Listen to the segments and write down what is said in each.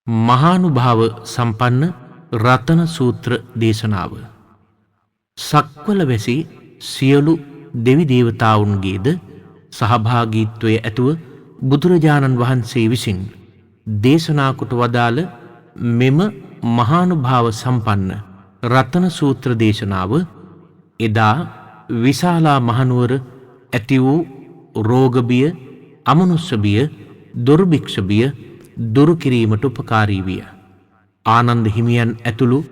මහානුභාව සම්පන්න රතන සූත්‍ර දේශනාව. සක්වල වැසි සියලු දෙවි දේවතාවුන්ගේද සහභාගීත්වය ඇතුව බුදුරජාණන් වහන්සේ විසින් දේශනා කොට වදාළ මෙම මහානුභාව සම්පන්න රතන සූත්‍ර දේශනාව එදා විශාලා මහනුවර ඇති වූ රෝගබිය, අමනුෂ්‍යබිය, දුර්භික්ෂබිය දුරු කිරීමට උපකාරී විය. ආනන්ද හිමියන් ඇතුළු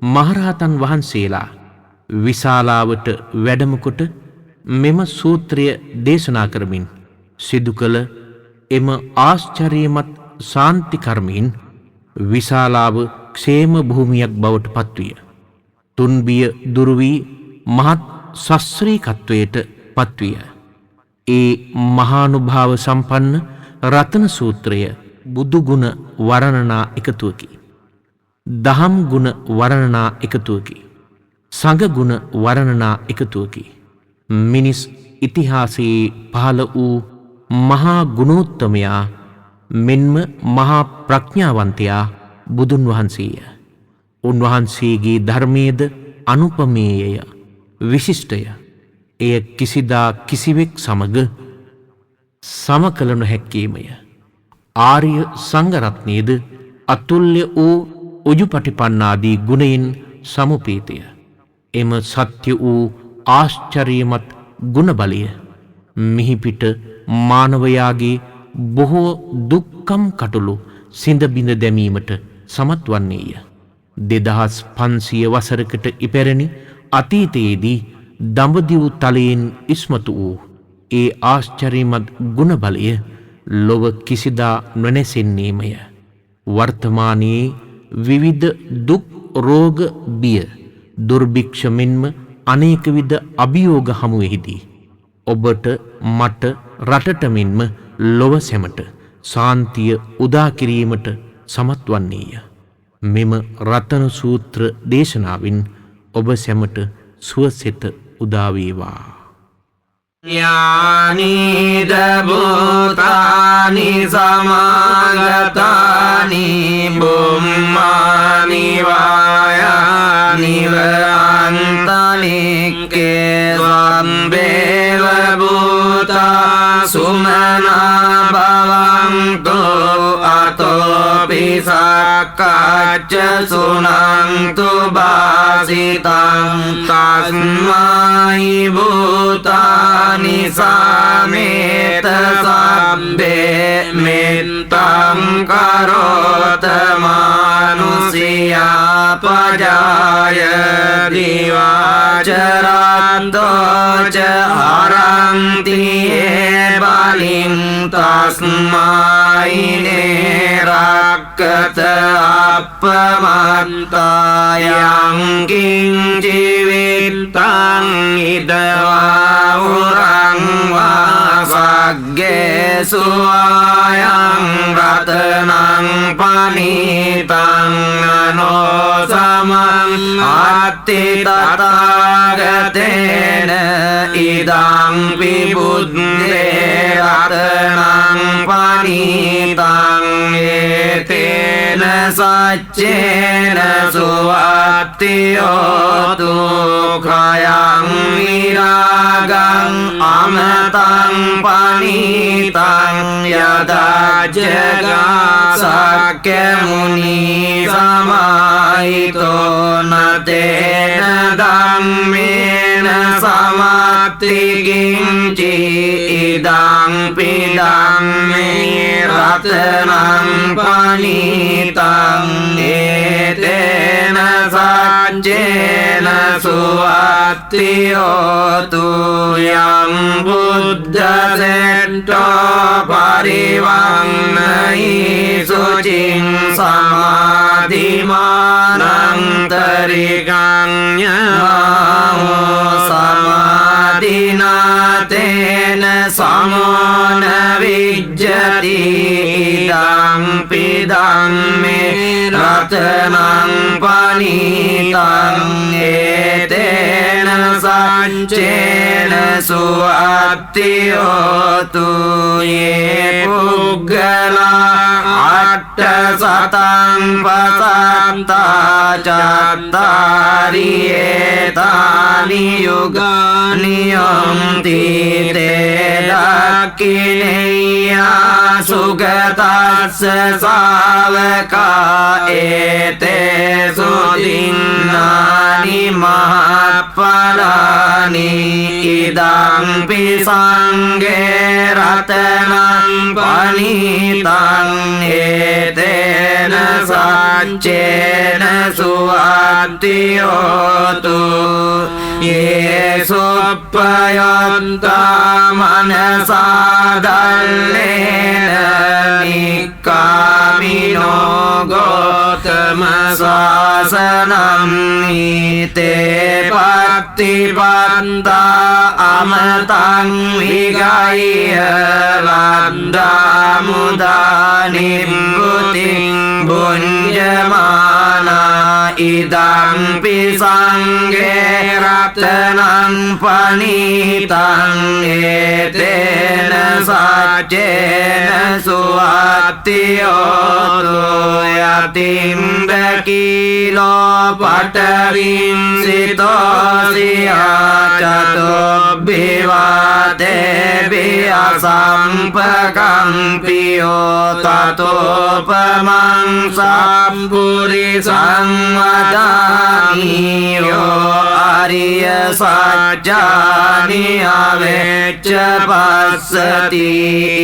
මහරහතන් වහන්සේලා විශාලාවට වැඩම කොට මෙම සූත්‍රය දේශනා කරමින් සිදු කළ එම ආශ්චර්යමත් ශාන්ති කර්මයෙන් විශාලාව ක්ෂේම භූමියක් බවට පත්විය. තුන්බිය දුරු වී මහත් ශස්ත්‍රීකත්වයට පත්විය. ඒ මහානුභාව සම්පන්න රතන සූත්‍රය බුදුගුණ වර්ණනා එකතුවකි. දහම් ගුණ වර්ණනා එකතුවකි. සංඝගුණ වර්ණනා එකතුවකි. මිනිස් ඉතිහාසයේ පහළ වූ මහා ගුණෝත්තමයා මෙන්ම මහා ප්‍රඥාවන්තයා බුදුන් වහන්සේය. උන්වහන්සේගේ ධර්මයේද අනුපමේයය, විශිෂ්ටය. එය කිසිදා කිසිවෙක් සමග සම කළ නොහැක්කේමය. ආර්ය සංඝරත්නයේද අතුල්‍ය වූ උජුපටිපන්නාදී ගුණයෙන් සමුපේතය. එම සත්‍ය වූ ආශ්චර්යමත් ගුණබලය මිහිපිට මානවයාගේ බොහෝ දුක්ඛම් කටුළු සිඳ බිඳ දැමීමට සමත් වන්නේය. 2500 වසරකට ඉපැරණි අතීතයේදී දඹදිව් තලයෙන් ඉස්මතු වූ ඒ ආශ්චර්යමත් ගුණබලය ලොව කිසිදා නොනැසෙන්නේමය. වර්තමානයේ විවිධ දුක් රෝග බිය දුර්භික්ෂ මෙන්ම අනේක විද අභියෝග හමුවෙහිදී ඔබට මට රටට මෙන්ම ලොව සැමට ශාන්තිය උදා කිරීමට සමත් වන්නේය. මෙම රතන සූත්‍ර දේශනාවෙන් ඔබ සැමට සුවසෙත උදා වේවා. යානිද භූතානි සමාගතානි බුම්මානි වායානි වන්තනික්කේ සම්බේව භූතා සුමනා භවන්තු අතෝ පිසක්කච්ච සුනන්තු බාසිතං තස්මයි භූතානි සාමේත සබ්බේ මෙත්තං කරෝත මානුසියා පජාය දිවාචරන්තෝච හරන්තියේ බලින් තස්මයිනේ රක්කත අපමත්තායං කිංචිවිත්තං ඉදවා උරං වාසග්ගේ සුවායං රතනං පනිතං අනෝසමං අත්ති තථාගතේන ඉදං විබුද්දේ රතනං පනිතං ඒතේන සච්චේන සුවත්තියෝතු khයං විරාගං අමතං පනිතං යදජ්ජගා සක්‍ය මුනි සමාහිතෝ නතේන ධම්මේන සමත්තිකින්චි ඉදං පිදම්මේ රතනං පනිතං ඒතේන සච්චේන සුවත්තියෝතු යං බුද්ධ සෙට්ටෝ පරිවන්නයි සුචින් සමාධිමානන්තරිකං යහෝ සමාධිනාතේන සමෝන විජ්ජති ඉදං පිදම්මේ රතනං පනිතං ඒතේන සච්චේන සුවත්තියෝතු යේ පුග්ගලා සතං පසත්තා චත්තාරි ඒතානි යුගානි යන්ති තේ දක්ඛිනේයා සුගතස්ස ශාවකා ඒතේ සුදින්නානි මහප්පලානි ඉදං පිසංගේ රතනං පනිතං ඒතේන සච්චේන සුවත්තියෝතු යේ සුප්පයන්තා මනසාදල්ලේන නික්කාමිනෝ ගෝතම සාසනං නීතේ පත්තිපන්තා අමතං විගය වන්දා මුදා නිම්බුතින් බුඤ්ජමානා ඉදං පිසංගේ රතනං පනිතං ඒතේන සච්චේන සුවත්තියෝතු යතිම්බකීලෝ පටවින් සිතෝසියා චතුබ්බිවාතේ අසම්පකම්පියෝ තතෝපමං සම්පුරිසං වදානියෝ ආරිය සත්‍යානි අවෙච්ච පස්සති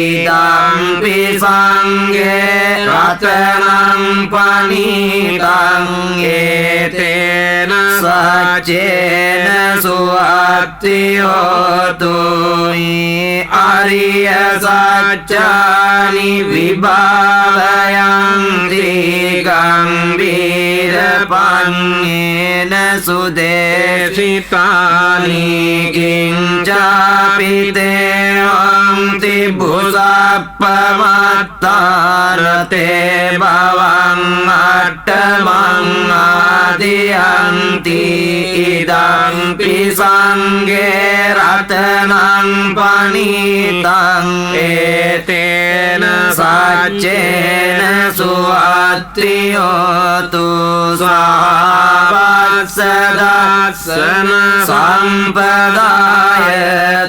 ඉදං පිසංගේ රතනං පනිතං ඒතේන සච්චේන සුවත්තියෝතු ආරිය සත්‍යානි විභාවයන්ති ගම්බීර පඤ්ඤේන සුදේශිතානි කිංචාපිතේ අන්ති භුසප්පමත්තාරතේ භවං අට්ඨමං ආදියන්ති ඉදං පිසංගේ රතනං පනිතං ඒතේන සච්චේන සුවත්තියෝතු සාවස්ස දස්සන සම්පදාය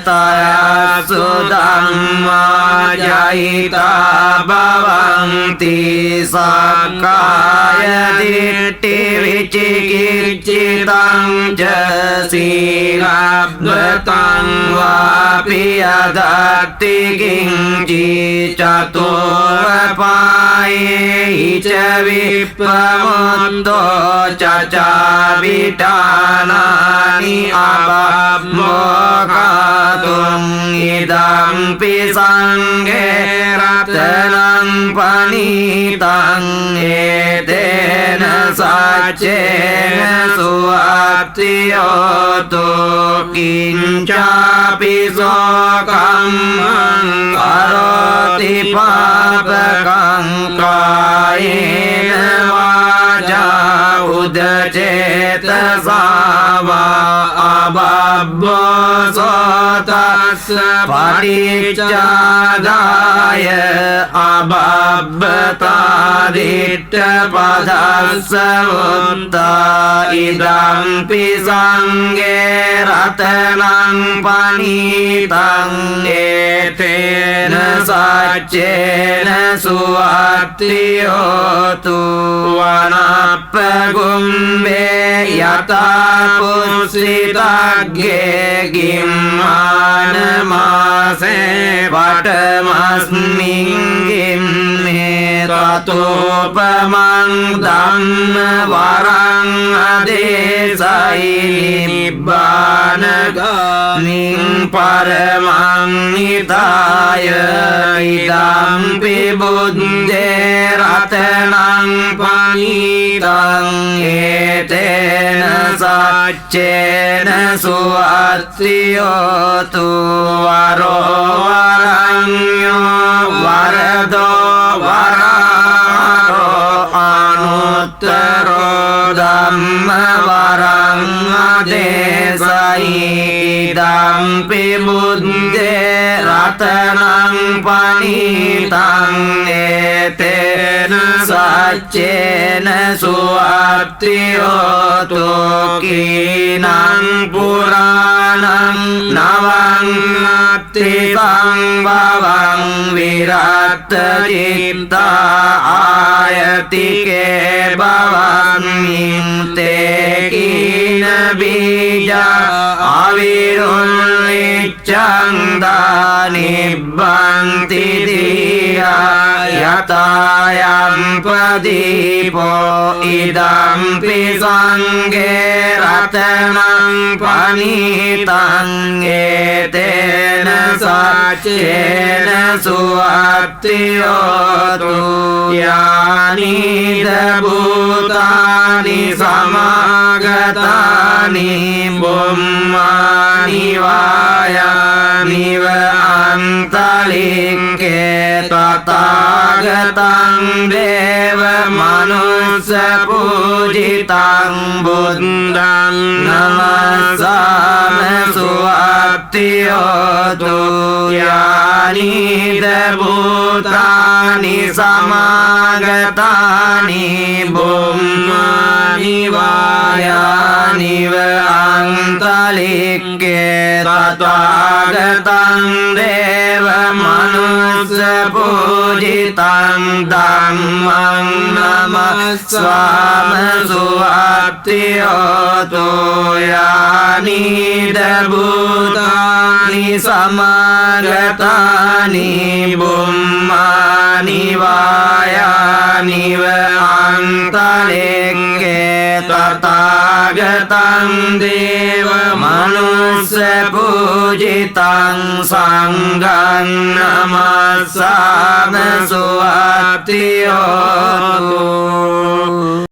තයසු ධම්මා ජහිතා භවන්ති සක්කාය දිට්ඨි විචිකිච්ඡිතං ච සීලබ්බතං වාපි අදත්ති කිංචි චතෝපායේ ච විප්පමුත්තෝ චචාවිඨානානි අබම්මෝඛාතුං ඉදං පිසංගේ රතනං පනිතං ඒතේන සච්චේන සුවත්තියෝතු කිංචාපි සෝකම්මං කරෝති පාපකං කායේන වාචා උදචේතසා වා අබබ්බසෝතස්ස පටිච්චාදාය අබබ්බතා දිට්ඨ පදස්ස උත්තා ඉදං පිසංගේ රතනං පනිතං ඒතේන සච්චේන සුවත්තියෝතු වනප්පගුම්බේ යතා පුස්සිතග්ගේ ගිම්මානමාසේ පටමස්මින් ගිම්මේ තතෝපමං ධම්ම වරං අදේසයි නිබ්බානගාමින් පරමං නිතාය ඉදං පිබුද්දේ රතනං පනිතං ඒතේන සච්චේන සුවත්තියෝතු වරෝ වරඤ්ඤෝ වරදෝ වරාරෝ අනුත්තරෝ ධම්ම වරං අදේසයි ඉදං පිබුද්දේ රතනං පනිතං ඒතේන සච්චේන සුවත්තියෝතු කීනං පුරාණං නවං අත්ති සංභවං විරත්ත චිත්තා ආයතිකේ භවන්මින් තේ කීන බීජා අවිරුල්ලිච්ඡං දානිබ්බන්ති දියා යතායම් පදීපෝ ඉදම්පි සංඝේ රතනං පනිතං ඒතේන සච්චේන සුවත්තියෝතු යානිද භූතානි සමාගතානි බුම්මානි වායානිව අන්තලික්කේ තථාගතං දේව මනුස්ස පූජිතං බුද්ධං නමස්සාම සුවත්තියෝතු යානිද භූතානි සමාගතානි බුම්මානි වායානිව අන්තලික්කේ තථාගතං දේව මනුස්ස පූජිතං ධම්මං නමස්සාම සුවත්තියෝතු යානිද භූතානි සමාගතානි බුම්මානි වායානිව අන්තලික්කේ තථාගතං දේව මනුස්ස පූජිතං සංඝං නමස්සාම සුවත්තියෝතු